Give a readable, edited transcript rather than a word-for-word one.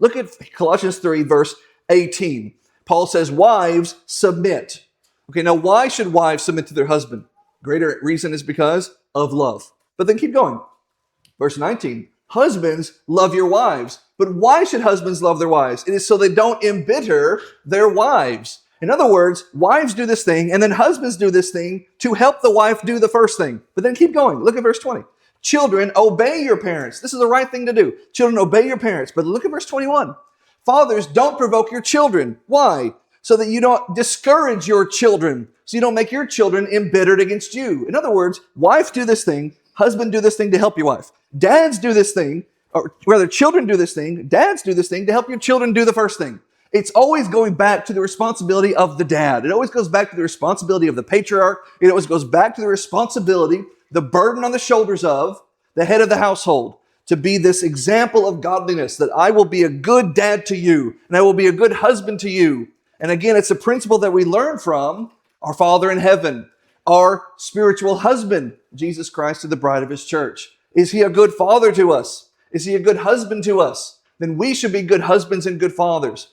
Look at Colossians 3, verse 18. Paul says, wives, submit. Okay, now why should wives submit to their husband? Greater reason is because of love. But then keep going. Verse 19, husbands, love your wives. But why should husbands love their wives? It is so they don't embitter their wives. In other words, wives do this thing, and then husbands do this thing to help the wife do the first thing. But then keep going. Look at verse 20. Children, obey your parents. This is the right thing to do. Children, obey your parents. But look at verse 21. Fathers, don't provoke your children. Why? So that you don't discourage your children. So you don't make your children embittered against you. In other words, wife, do this thing. Husband, do this thing to help your wife. Dads do this thing, or rather, children do this thing. Dads do this thing to help your children do the first thing. It's always going back to the responsibility of the dad. It always goes back to the responsibility of the patriarch. It always goes back to the responsibility, the burden on the shoulders of the head of the household to be this example of godliness, that I will be a good dad to you, and I will be a good husband to you. And again, it's a principle that we learn from our Father in heaven, our spiritual husband, Jesus Christ, to the bride of his church. Is he a good father to us? Is he a good husband to us? Then we should be good husbands and good fathers.